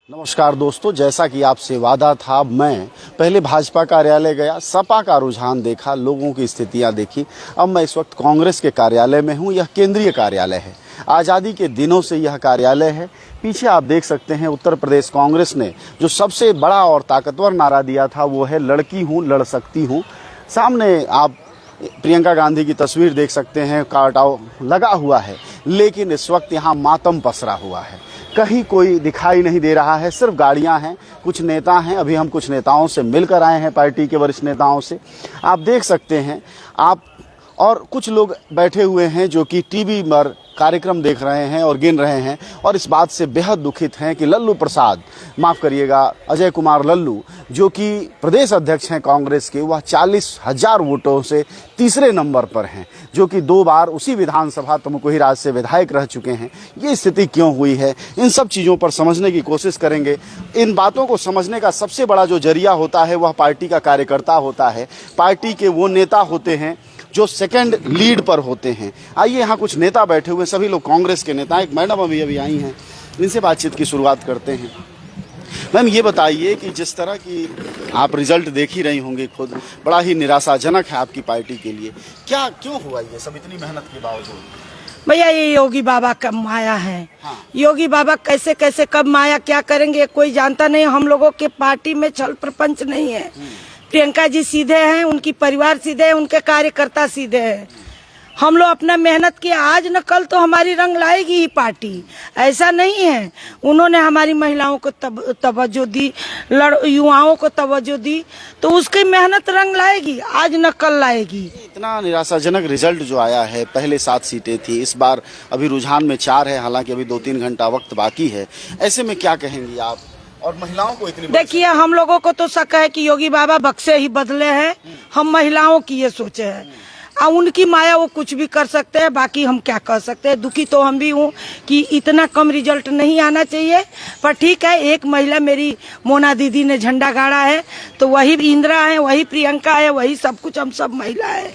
नमस्कार दोस्तों, जैसा कि आपसे वादा था, मैं पहले भाजपा कार्यालय गया, सपा का रुझान देखा, लोगों की स्थितियां देखी। अब मैं इस वक्त कांग्रेस के कार्यालय में हूं। यह केंद्रीय कार्यालय है। आज़ादी के दिनों से यह कार्यालय है। पीछे आप देख सकते हैं, उत्तर प्रदेश कांग्रेस ने जो सबसे बड़ा और ताकतवर नारा दिया था वो है लड़की हूँ लड़ सकती हूँ। सामने आप प्रियंका गांधी की तस्वीर देख सकते हैं, काटाव लगा हुआ है, लेकिन इस वक्त यहाँ मातम पसरा हुआ है। कहीं कोई दिखाई नहीं दे रहा है, सिर्फ गाड़ियां हैं, कुछ नेता हैं। अभी हम कुछ नेताओं से मिलकर आए हैं, पार्टी के वरिष्ठ नेताओं से। आप देख सकते हैं आप, और कुछ लोग बैठे हुए हैं जो कि टीवी पर कार्यक्रम देख रहे हैं और गिन रहे हैं और इस बात से बेहद दुखित हैं कि लल्लू प्रसाद, माफ़ करिएगा, अजय कुमार लल्लू, जो कि प्रदेश अध्यक्ष हैं कांग्रेस के, वह 40,000 वोटों से तीसरे नंबर पर हैं, जो कि 2 बार उसी विधानसभा तमकुही राज से विधायक रह चुके हैं। ये स्थिति क्यों हुई है, इन सब चीज़ों पर समझने की कोशिश करेंगे। इन बातों को समझने का सबसे बड़ा जो जरिया होता है वह पार्टी का कार्यकर्ता होता है, पार्टी के वो नेता होते हैं जो सेकंड लीड पर होते हैं। आइए, यहाँ कुछ नेता बैठे हुए, सभी लोग कांग्रेस के नेता। एक मैडम अभी आई हैं, इनसे बातचीत की शुरुआत करते हैं। मैम, ये बताइए कि जिस तरह की आप रिजल्ट देख ही रही होंगी खुद, बड़ा ही निराशाजनक है आपकी पार्टी के लिए। क्या क्यों हुआ ये सब इतनी मेहनत के बावजूद? भैया, ये योगी बाबा कब माया है। हाँ। योगी बाबा कैसे कैसे कब माया क्या करेंगे कोई जानता नहीं। हम लोगों के पार्टी में छल प्रपंच नहीं है। प्रियंका जी सीधे हैं, उनकी परिवार सीधे है, उनके कार्यकर्ता सीधे हैं। हम लोग अपना मेहनत किया, आज न कल तो हमारी रंग लाएगी ही पार्टी, ऐसा नहीं है। उन्होंने हमारी महिलाओं को तवज्जो दी, युवाओं को तवज्जो दी, तो उसकी मेहनत रंग लाएगी, आज न कल लाएगी। इतना निराशाजनक रिजल्ट जो आया है, पहले 7 सीटें थी, इस बार अभी रुझान में 4 है, हालांकि अभी 2-3 घंटा वक्त बाकी है। ऐसे में क्या कहेंगी आप और महिलाओं को इतनी? देखिए, हम लोगों को तो शक है कि योगी बाबा बक्से ही बदले हैं। हम महिलाओं की ये सोचे हैं, और उनकी माया, वो कुछ भी कर सकते हैं। बाकी हम क्या कर सकते हैं। दुखी तो हम भी हूँ कि इतना कम रिजल्ट नहीं आना चाहिए, पर ठीक है। एक महिला मेरी मोना दीदी ने झंडा गाड़ा है, तो वही इंदिरा है, वही प्रियंका है, वही सब कुछ, हम सब महिला है।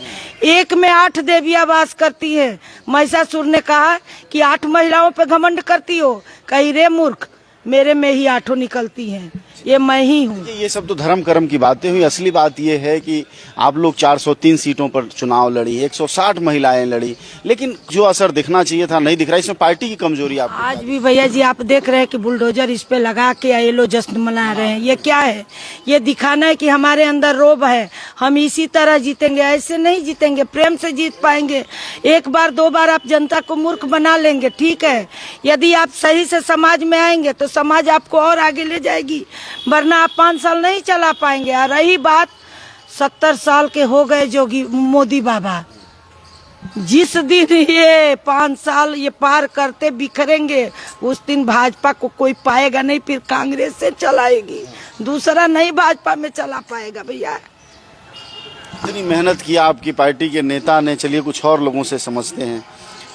एक में 8 देवियां वास करती है। महिषासुर ने कहा कि 8 महिलाओं पे घमंड करती हो, कही रे मूर्ख, मेरे में ही 8 निकलती हैं, ये मैं ही हूँ। ये सब तो धर्म कर्म की बातें हुई। असली बात ये है कि आप लोग 403 सीटों पर चुनाव लड़ी, 160 महिलाएं लड़ी, लेकिन जो असर दिखना चाहिए था नहीं दिख रहा। इसमें पार्टी की कमजोरी आप आज भी भैया जी आप देख रहे हैं कि बुलडोजर इस पे लगा के ये लोग जश्न मना रहे हैं। ये क्या है? ये दिखाना है कि हमारे अंदर रोब है, हम इसी तरह जीतेंगे। ऐसे नहीं जीतेंगे, प्रेम से जीत पाएंगे। 1 बार 2 बार आप जनता को मूर्ख बना लेंगे, ठीक है। यदि आप सही से समाज में आएंगे तो समाज आपको और आगे ले जाएगी, वरना आप 5 साल नहीं चला पाएंगे। और रही बात, 70 साल के हो गए जोगी मोदी बाबा, जिस दिन ये 5 साल ये पार करते बिखरेंगे, उस दिन भाजपा को कोई पाएगा नहीं, फिर कांग्रेस से चलाएगी, दूसरा नहीं भाजपा में चला पाएगा। भैया, इतनी मेहनत की आपकी पार्टी के नेता ने। चलिए कुछ और लोगों से समझते हैं।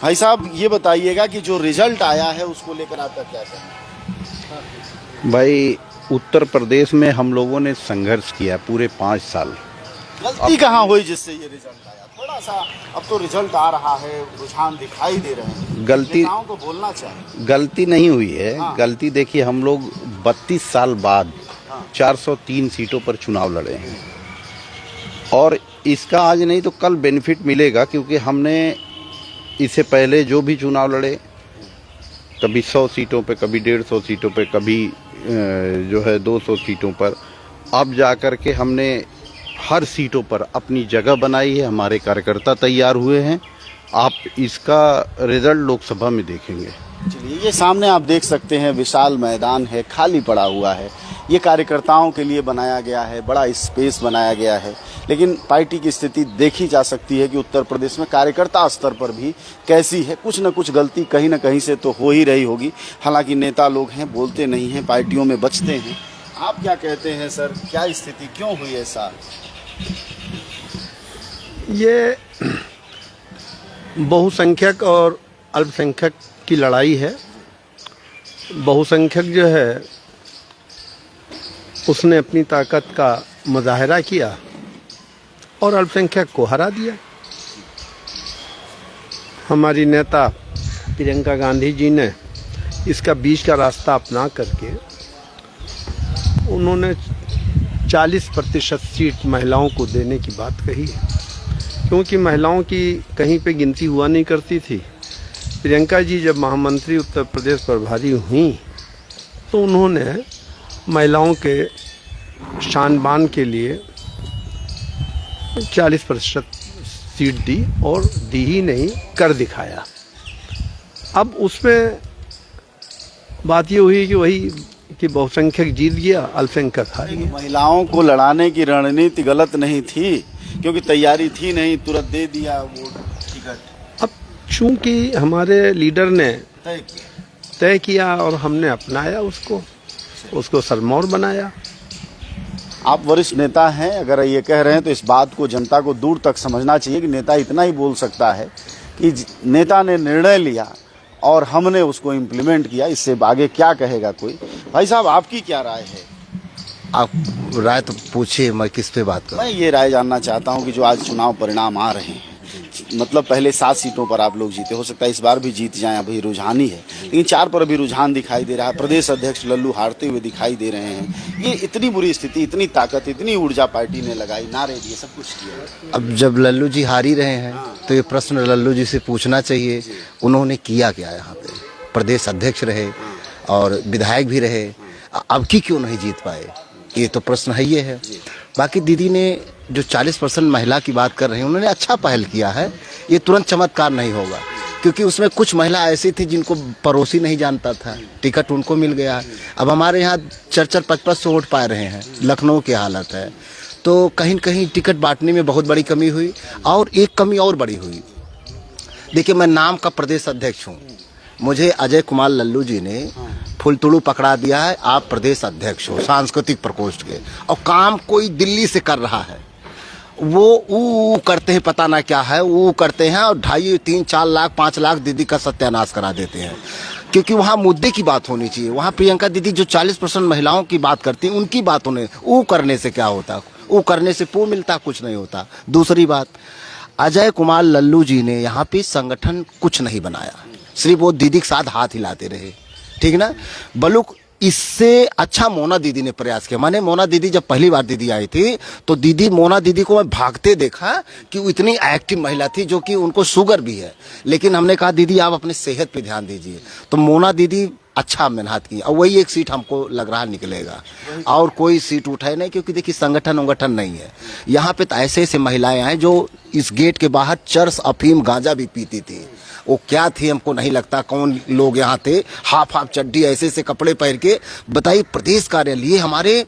भाई साहब, ये बताइएगा कि जो रिजल्ट आया है उसको लेकर आपका क्या कहना है? भाई, उत्तर प्रदेश में हम लोगों ने संघर्ष किया पूरे 5 साल। गलती कहाँ हुई जिससे ये रिजल्ट आया? थोड़ा सा अब तो रिजल्ट आ रहा है, रुझान दिखाई दे रहे हैं, गलती नेताओं को बोलना चाहिए। गलती नहीं हुई है। हाँ। गलती देखिए, हम लोग 32 साल बाद 403 सीटों पर चुनाव लड़े हैं, और इसका आज नहीं तो कल बेनिफिट मिलेगा, क्योंकि हमने इससे पहले जो भी चुनाव लड़े, कभी 100 सीटों पे, कभी 150 सीटों पे, कभी जो है 200 सीटों पर, अब जाकर के हमने हर सीटों पर अपनी जगह बनाई है। हमारे कार्यकर्ता तैयार हुए हैं। आप इसका रिजल्ट लोकसभा में देखेंगे। चलिए, ये सामने आप देख सकते हैं, विशाल मैदान है, खाली पड़ा हुआ है। ये कार्यकर्ताओं के लिए बनाया गया है, बड़ा स्पेस बनाया गया है। लेकिन पार्टी की स्थिति देखी जा सकती है कि उत्तर प्रदेश में कार्यकर्ता स्तर पर भी कैसी है। कुछ न कुछ गलती कहीं न कहीं से तो हो ही रही होगी। हालांकि नेता लोग हैं, बोलते नहीं हैं, पार्टियों में बचते हैं। आप क्या कहते हैं सर, क्या स्थिति क्यों हुई ऐसा? ये बहुसंख्यक और अल्पसंख्यक की लड़ाई है। बहुसंख्यक जो है उसने अपनी ताकत का मुजाहरा किया और अल्पसंख्यक को हरा दिया। हमारी नेता प्रियंका गांधी जी ने इसका बीच का रास्ता अपना करके उन्होंने 40% सीट महिलाओं को देने की बात कही है, क्योंकि महिलाओं की कहीं पे गिनती हुआ नहीं करती थी। प्रियंका जी जब महामंत्री उत्तर प्रदेश प्रभारी हुई तो उन्होंने महिलाओं के शान बान के लिए 40% सीट दी, और दी ही नहीं, कर दिखाया। अब उसमें बात ये हुई कि वही कि बहुसंख्यक जीत गया, अल्पसंख्यक हार गया। महिलाओं को लड़ाने की रणनीति गलत नहीं थी, क्योंकि तैयारी थी नहीं, तुरंत दे दिया वो टिकट। अब चूंकि हमारे लीडर ने तय किया और हमने अपनाया उसको सरमौर बनाया। आप वरिष्ठ नेता हैं, अगर ये कह रहे हैं तो इस बात को जनता को दूर तक समझना चाहिए कि नेता इतना ही बोल सकता है कि नेता ने निर्णय लिया और हमने उसको इम्प्लीमेंट किया, इससे आगे क्या कहेगा कोई। भाई साहब, आपकी क्या राय है? आप राय तो पूछिए, मैं किस पे बात करूं? मैं ये राय जानना चाहता हूं कि जो आज चुनाव परिणाम आ रहे हैं, मतलब पहले 7 सीटों पर आप लोग जीते, हो सकता है इस बार भी जीत जाएं, अभी रुझान ही है, लेकिन 4 पर अभी रुझान दिखाई दे रहा है। प्रदेश अध्यक्ष लल्लू हारते हुए दिखाई दे रहे हैं। ये इतनी बुरी स्थिति, इतनी ताकत, इतनी ऊर्जा पार्टी ने लगाई, नारे दिए, सब कुछ किया। अब जब लल्लू जी हार ही रहे हैं तो ये प्रश्न लल्लू जी से पूछना चाहिए, उन्होंने किया क्या यहाँ पे? प्रदेश अध्यक्ष रहे और विधायक भी रहे, अब की क्यों नहीं जीत पाए? ये तो प्रश्न है, ये है। बाकी दीदी ने जो 40% महिला की बात कर रहे हैं, उन्होंने अच्छा पहल किया है। ये तुरंत चमत्कार नहीं होगा, क्योंकि उसमें कुछ महिला ऐसी थी जिनको पड़ोसी नहीं जानता था, टिकट उनको मिल गया। अब हमारे यहाँ 4-5 वोट पा रहे हैं, लखनऊ की हालत है। तो कहीं न कहीं टिकट बांटने में बहुत बड़ी कमी हुई, और एक कमी और बड़ी हुई। देखिए, मैं नाम का प्रदेश अध्यक्ष हूँ, मुझे अजय कुमार लल्लू जी ने फुलतुड़ू पकड़ा दिया है, आप प्रदेश अध्यक्ष हो सांस्कृतिक प्रकोष्ठ के, और काम कोई दिल्ली से कर रहा है। वो ऊ करते हैं, पता ना क्या है, वो करते हैं, और 2.5, 3, 4 लाख 5 लाख दीदी का सत्यानाश करा देते हैं। क्योंकि वहाँ मुद्दे की बात होनी चाहिए। वहाँ प्रियंका दीदी जो 40% महिलाओं की बात करती हैं, उनकी बात होने, वो करने से क्या होता? वो करने से पो मिलता, कुछ नहीं होता। दूसरी बात, अजय कुमार लल्लू जी ने यहाँ पे संगठन कुछ नहीं बनाया, सिर्फ वो दीदी के साथ हाथ हिलाते रहे, ठीक ना। बलुक इससे अच्छा मोना दीदी ने प्रयास किया। मैंने मोना दीदी जब पहली बार दीदी आई थी तो मोना दीदी को मैं भागते देखा कि वो इतनी एक्टिव महिला थी, जो कि उनको शुगर भी है, लेकिन हमने कहा दीदी आप अपने सेहत पे ध्यान दीजिए। तो मोना दीदी अच्छा मेहनत की, और वही एक सीट हमको लग रहा निकलेगा, और कोई सीट उठाए नहीं, क्योंकि देखिए संगठन उंगठन नहीं है यहाँ पे। तो ऐसे ऐसे महिलाएं हैं जो इस गेट के बाहर चरस, अफीम, गांजा भी पीती थी। वो क्या थी हमको नहीं लगता, कौन लोग यहाँ थे, हाफ चड्डी ऐसे ऐसे कपड़े पहन के। बताइए, प्रदेश कार्यालय, ये हमारे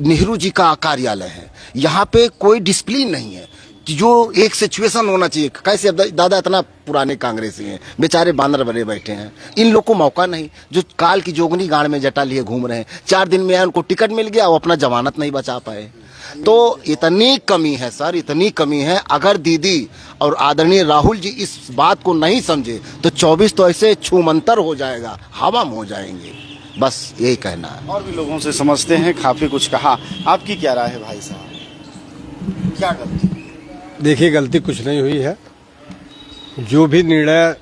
नेहरू जी का कार्यालय है, यहाँ पे कोई डिसिप्लिन नहीं है, जो एक सिचुएशन होना चाहिए। कैसे दादा इतना पुराने कांग्रेसी हैं, बेचारे बांदर बने बैठे हैं, इन लोग को मौका नहीं, जो काल की जोगनी गाड़ में जटा लिए घूम रहे हैं। 4 दिन में आए, उनको टिकट मिल गया, वो अपना जमानत नहीं बचा पाए। तो इतनी कमी है सर, इतनी कमी है। अगर दीदी और आदरणीय राहुल जी इस बात को नहीं समझे तो 24 तो ऐसे छूमंतर हो जाएगा, हवा में हो जाएंगे। बस यही कहना है। और भी लोगों से समझते हैं, काफी कुछ कहा। आपकी क्या राय है भाई साहब, क्या गलती? देखिए, गलती कुछ नहीं हुई है। जो भी निर्णय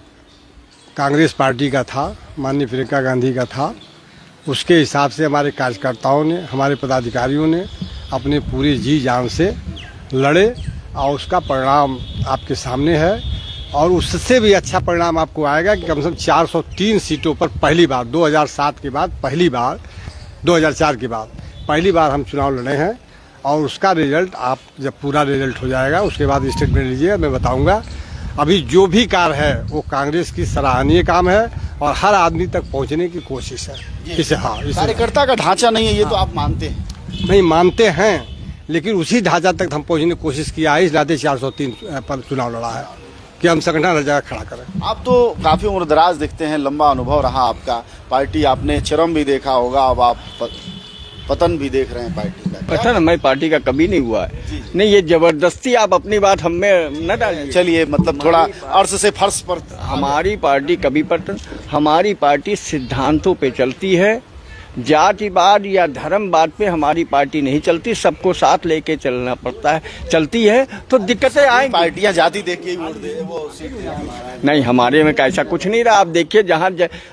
कांग्रेस पार्टी का था, माननीय प्रियंका गांधी का था, उसके हिसाब से हमारे कार्यकर्ताओं ने, हमारे पदाधिकारियों ने अपने पूरे जी जान से लड़े, और उसका परिणाम आपके सामने है। और उससे भी अच्छा परिणाम आपको आएगा कि कम से कम 403 सीटों पर पहली बार, 2007 के बाद पहली बार, 2004 के बाद पहली बार हम चुनाव लड़े हैं। और उसका रिजल्ट, आप जब पूरा रिजल्ट हो जाएगा उसके बाद स्टेटमेंट लीजिएगा, मैं बताऊंगा। अभी जो भी कार्य है वो कांग्रेस की सराहनीय काम है, और हर आदमी तक पहुंचने की कोशिश है। इसे कार्यकर्ता का ढांचा नहीं है, ये तो आप मानते हैं? नहीं मानते हैं, लेकिन उसी ढांचा तक हम पहुंचने की कोशिश किया है, इस नाते 403 पर चुनाव लड़ा है कि हम संगठन हर जगह खड़ा करें। आप तो काफी उम्रदराज दिखते हैं, लंबा अनुभव रहा आपका, पार्टी आपने चरम भी देखा होगा, अब आप पतन भी देख रहे हैं पार्टी का। पतन हमारी पार्टी का कभी नहीं हुआ है। नहीं, ये जबरदस्ती आप अपनी बात हमें न डालिए। चलिए, मतलब थोड़ा अर्श से फर्श पर। हमारी पार्टी कभी पतन, हमारी पार्टी सिद्धांतों पे चलती है, जातिवाद या धर्मवाद पे हमारी पार्टी नहीं चलती। सबको साथ लेके चलना पड़ता है, चलती है तो दिक्कतें आएंगी। पार्टियां जाति देख के ही वोट दे, वो नहीं, हमारे में ऐसा कुछ नहीं रहा। आप देखिए, जहाँ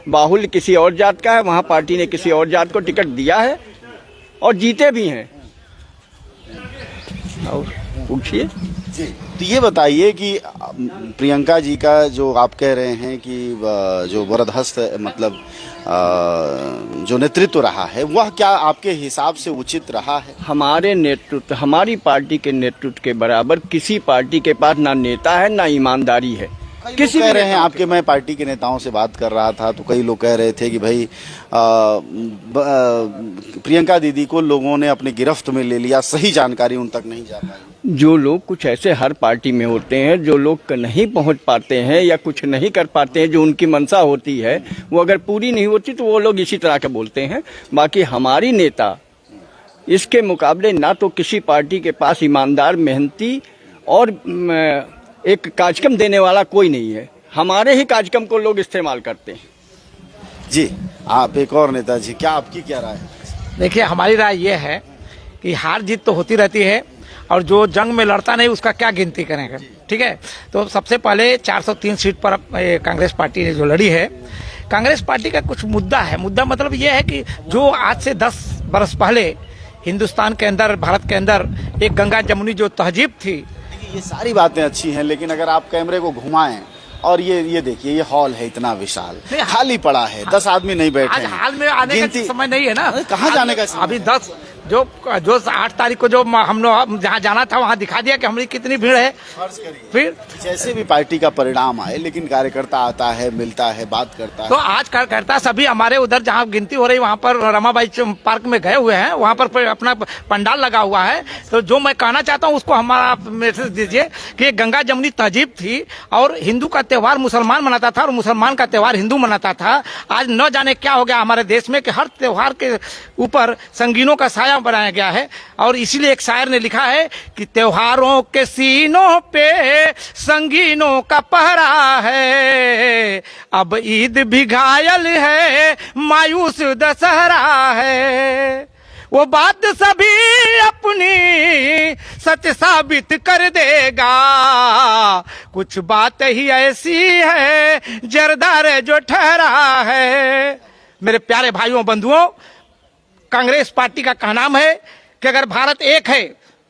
बाहुल्य किसी और जात का है, वहाँ पार्टी ने किसी और जात को टिकट दिया है, और जीते भी हैं। और पूछिए। जी, तो ये बताइए कि प्रियंका जी का जो आप कह रहे हैं कि जो वरदहस्त मतलब जो नेतृत्व रहा है वह क्या आपके हिसाब से उचित रहा है? हमारे नेतृत्व, हमारी पार्टी के नेतृत्व के बराबर किसी पार्टी के पास ना नेता है ना ईमानदारी है। किसी कह रहे हैं आपके, मैं पार्टी के नेताओं से बात कर रहा था तो कई लोग कह रहे थे कि भाई प्रियंका दीदी को लोगों ने अपनी गिरफ्त में ले लिया, सही जानकारी उन तक नहीं जा पाई। जो लोग कुछ ऐसे हर पार्टी में होते हैं, जो लोग नहीं पहुंच पाते हैं या कुछ नहीं कर पाते हैं, जो उनकी मंशा होती है वो अगर पूरी नहीं होती तो वो लोग इसी तरह के बोलते हैं। बाकी हमारी नेता इसके मुकाबले ना तो किसी पार्टी के पास ईमानदार, मेहनती और एक कार्यक्रम देने वाला कोई नहीं है। हमारे ही कार्यक्रम को लोग इस्तेमाल करते हैं। जी, आप एक और नेता जी, क्या आपकी क्या राय है? देखिए, हमारी राय ये है कि हार जीत तो होती रहती है और जो जंग में लड़ता नहीं उसका क्या गिनती करेंगे। ठीक है, तो सबसे पहले 403 सीट पर कांग्रेस पार्टी ने जो लड़ी है, कांग्रेस पार्टी का कुछ मुद्दा है। मुद्दा मतलब ये है कि जो आज से 10 बरस पहले हिंदुस्तान के अंदर, भारत के अंदर एक गंगा जमुनी जो तहजीब थी। ये सारी बातें अच्छी हैं, लेकिन अगर आप कैमरे को घुमाएं और ये देखिए, ये हॉल है इतना विशाल, खाली पड़ा है, 10 आदमी नहीं बैठे हैं। हाल में आने का समय नहीं है ना, कहाँ जाने का समय? अभी 10 जो 8 तारीख को जो हम लोग जहाँ जाना था वहाँ दिखा दिया कि हमारी कितनी भीड़ है। फिर जैसे भी पार्टी का परिणाम आए, लेकिन कार्यकर्ता आता है, मिलता है, बात करता है। तो आज कार्यकर्ता सभी हमारे उधर जहाँ गिनती हो रही वहाँ पर रमाबाई पार्क में गए हुए हैं, वहाँ पर अपना पंडाल लगा हुआ है। तो जो मैं कहना चाहता हूँ उसको हमारा मैसेज दीजिए कि गंगा जमुनी तहजीब थी और हिंदू का त्योहार मुसलमान मनाता था और मुसलमान का त्योहार हिंदू मनाता था। आज न जाने क्या हो गया हमारे देश में कि हर त्योहार के ऊपर संगीनों का साया बनाया गया है। और इसीलिए एक शायर ने लिखा है कि त्योहारों के सीनों पे संगीनों का पहरा है, अब ईद भी घायल है, मायूस दशहरा है। वो बात सभी अपनी सच साबित कर देगा, कुछ बात ही ऐसी है जरदार जो ठहरा है। मेरे प्यारे भाइयों बंधुओं, कांग्रेस पार्टी का कहनाम है कि अगर भारत एक है,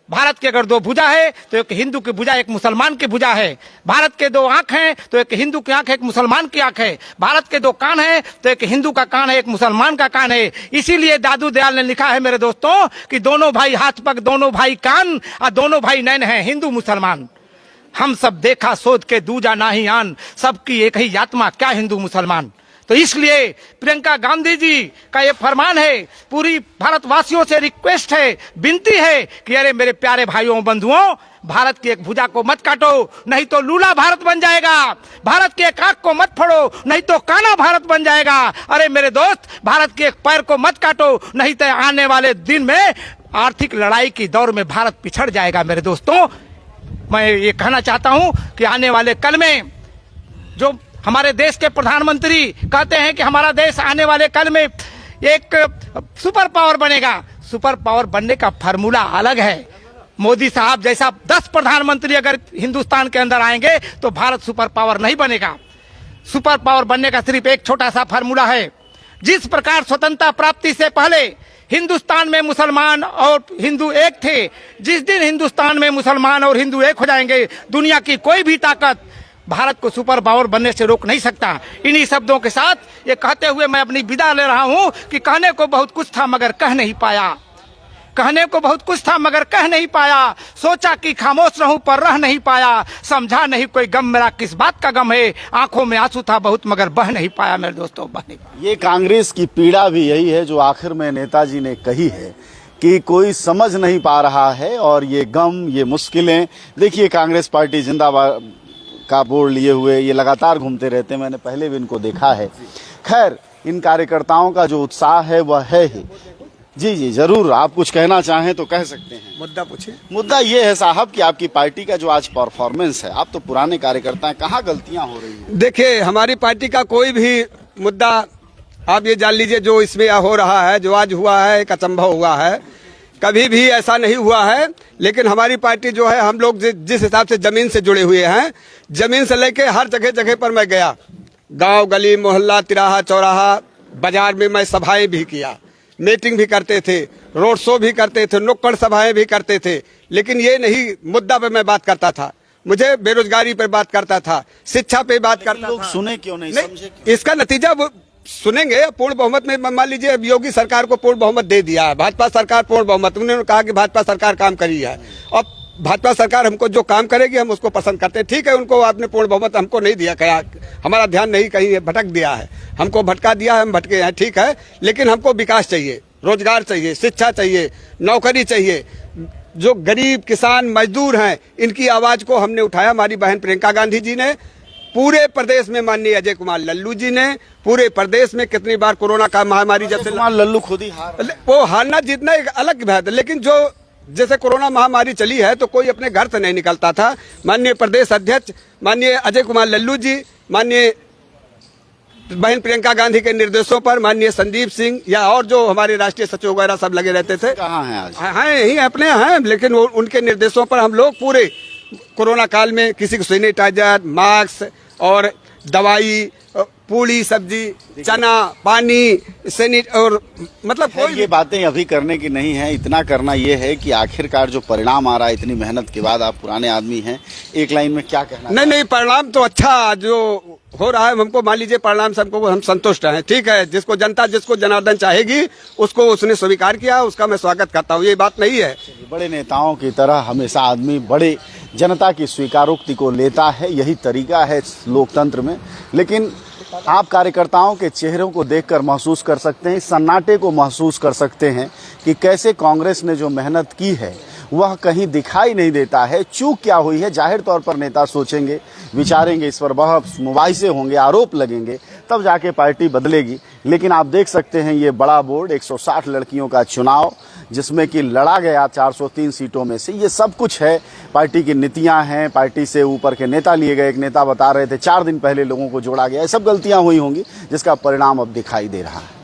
भारत की अगर 2 भुजा है तो एक हिंदू की भुजा, एक मुसलमान की भुजा है। भारत के 2 आंख हैं तो एक हिंदू की आंख है, एक मुसलमान की आंख है। भारत के 2 कान हैं तो एक हिंदू का कान है, एक मुसलमान का कान है। इसीलिए दादू दयाल ने लिखा है मेरे दोस्तों कि दोनों भाई हाथ पग, दोनों भाई कान और दोनों भाई नैन हैं, हिंदू मुसलमान। हम सब देखा सोच के दूजा ना ही आन, सबकी एक ही आत्मा क्या हिंदू मुसलमान। तो इसलिए प्रियंका गांधी जी का ये फरमान है, पूरी भारतवासियों से रिक्वेस्ट है, विनती है कि अरे मेरे प्यारे भाइयों बंधुओं, भारत की एक भुजा को मत काटो, नहीं तो लूला भारत बन जाएगा। भारत के एक आंख को मत फोड़ो, नहीं तो काना भारत बन जाएगा। अरे मेरे दोस्त, भारत के एक पैर को मत काटो, नहीं तो आने वाले दिन में आर्थिक लड़ाई की दौर में भारत पिछड़ जाएगा। मेरे दोस्तों, मैं ये कहना चाहता हूं कि आने वाले कल में जो हमारे देश के प्रधानमंत्री कहते हैं कि हमारा देश आने वाले कल में एक सुपर पावर बनेगा। सुपर पावर बनने का फार्मूला अलग है। मोदी साहब जैसा 10 प्रधानमंत्री अगर हिंदुस्तान के अंदर आएंगे तो भारत सुपर पावर नहीं बनेगा। सुपर पावर बनने का सिर्फ एक छोटा सा फार्मूला है। जिस प्रकार स्वतंत्रता प्राप्ति से पहले हिंदुस्तान में मुसलमान और हिंदू एक थे, जिस दिन हिंदुस्तान में मुसलमान और हिंदू एक हो जाएंगे, दुनिया की कोई भी ताकत भारत को सुपर पावर बनने से रोक नहीं सकता। इन्हीं शब्दों के साथ ये कहते हुए मैं अपनी विदा ले रहा हूं कि कहने को बहुत कुछ था मगर कह नहीं पाया, कहने को बहुत कुछ था मगर कह नहीं पाया, सोचा कि खामोश रहूं पर रह नहीं पाया, समझा नहीं कोई गम मेरा किस बात का गम है, आंखों में आंसू था बहुत मगर बह नहीं पाया। मेरे दोस्तों, बह नहीं पाया। ये कांग्रेस की पीड़ा भी यही है जो आखिर में नेताजी ने कही है कि कोई समझ नहीं पा रहा है, और ये गम, ये मुश्किलें, देखिए कांग्रेस पार्टी जिंदाबाद का बोर्ड लिए हुए ये लगातार घूमते रहते हैं, मैंने पहले भी इनको देखा है। खैर, इन कार्यकर्ताओं का जो उत्साह है वह है ही। जी जी जरूर, आप कुछ कहना चाहें तो कह सकते हैं। मुद्दा पूछिए। मुद्दा ये है साहब कि आपकी पार्टी का जो आज परफॉर्मेंस है, आप तो पुराने कार्यकर्ता हैं, कहाँ गलतियां हो रही हैं? देखिए, हमारी पार्टी का कोई भी मुद्दा आप ये जान लीजिए जो इसमें हो रहा है, जो आज हुआ है, एक अचंभव हुआ है, कभी भी ऐसा नहीं हुआ है। लेकिन हमारी पार्टी जो है, हम लोग जिस हिसाब से जमीन से जुड़े हुए हैं, जमीन से लेके हर जगह जगह पर मैं गया, गांव गली मोहल्ला तिराहा चौराहा बाजार में मैं सभाएं भी किया। मीटिंग भी करते थे, रोड शो भी करते थे, नुक्कड़ सभाएं भी करते थे, लेकिन ये नहीं मुद्दा पे मैं बात करता था। मुझे बेरोजगारी पे बात करता था, शिक्षा पे बात करता लोग था। सुने क्यों नहीं, समझे क्यों? इसका नतीजा वो सुनेंगे। पूर्ण बहुमत में मान लीजिए अब योगी सरकार को पूर्ण बहुमत दे दिया है, भाजपा सरकार पूर्ण बहुमत, उन्होंने कहा कि भाजपा सरकार काम करी है। अब भाजपा सरकार हमको जो काम करेगी हम उसको पसंद करते हैं। ठीक है, उनको आपने पूर्ण बहुमत हमको नहीं दिया, क्या हमारा ध्यान नहीं कहीं भटक दिया है, हमको भटका दिया है, हम भटके हैं, ठीक है, लेकिन हमको विकास चाहिए, रोजगार चाहिए, शिक्षा चाहिए, नौकरी चाहिए। जो गरीब किसान मजदूर हैं इनकी आवाज को हमने उठाया। हमारी बहन प्रियंका गांधी जी ने पूरे प्रदेश में, माननीय अजय कुमार लल्लू जी ने पूरे प्रदेश में कितनी बार कोरोना का महामारी जब से कुमार लल्लू खुद ही हार, वो हारना जीतना एक अलग बात है, लेकिन जो जैसे कोरोना महामारी चली है तो कोई अपने घर से नहीं निकलता था। माननीय प्रदेश अध्यक्ष माननीय अजय कुमार लल्लू जी, माननीय बहन प्रियंका गांधी के निर्देशों पर माननीय संदीप सिंह या और जो हमारे राष्ट्रीय सचिव वगैरह सब लगे रहते थे। कहाँ हैं आज? हैं यही अपने हैं, लेकिन उनके निर्देशों पर हम लोग पूरे कोरोना काल में किसी को सैनिटाइजर, मास्क और दवाई, पूरी सब्जी, चना, पानी, और मतलब कोई ये बातें अभी करने की नहीं है। इतना करना ये है कि आखिरकार जो परिणाम आ रहा है इतनी मेहनत के बाद, आप पुराने आदमी हैं, एक लाइन में क्या कहना? नहीं, परिणाम तो अच्छा जो हो रहा है, हमको मान लीजिए परिणाम से हमको हम संतुष्ट हैं। ठीक है, जिसको जनता, जिसको जनार्दन चाहेगी उसको उसने स्वीकार किया, उसका मैं स्वागत करता हूँ, ये बात नहीं है। बड़े नेताओं की तरह हमेशा आदमी बड़े जनता की स्वीकारोक्ति को लेता है, यही तरीका है लोकतंत्र में। लेकिन आप कार्यकर्ताओं के चेहरों को देखकर महसूस कर सकते हैं, सन्नाटे को महसूस कर सकते हैं कि कैसे कांग्रेस ने जो मेहनत की है वह कहीं दिखाई नहीं देता है। चूक क्या हुई है जाहिर तौर पर नेता सोचेंगे, विचारेंगे, इस पर बहस मुबाहिसे होंगे, आरोप लगेंगे, तब जाके पार्टी बदलेगी। लेकिन आप देख सकते हैं ये बड़ा बोर्ड, 160 लड़कियों का चुनाव जिसमें कि लड़ा गया 403 सीटों में से, ये सब कुछ है। पार्टी की नीतियां हैं, पार्टी से ऊपर के नेता लिए गए। एक नेता बता रहे थे 4 दिन पहले लोगों को जोड़ा गया, ये सब गलतियां हुई होंगी जिसका परिणाम अब दिखाई दे रहा है।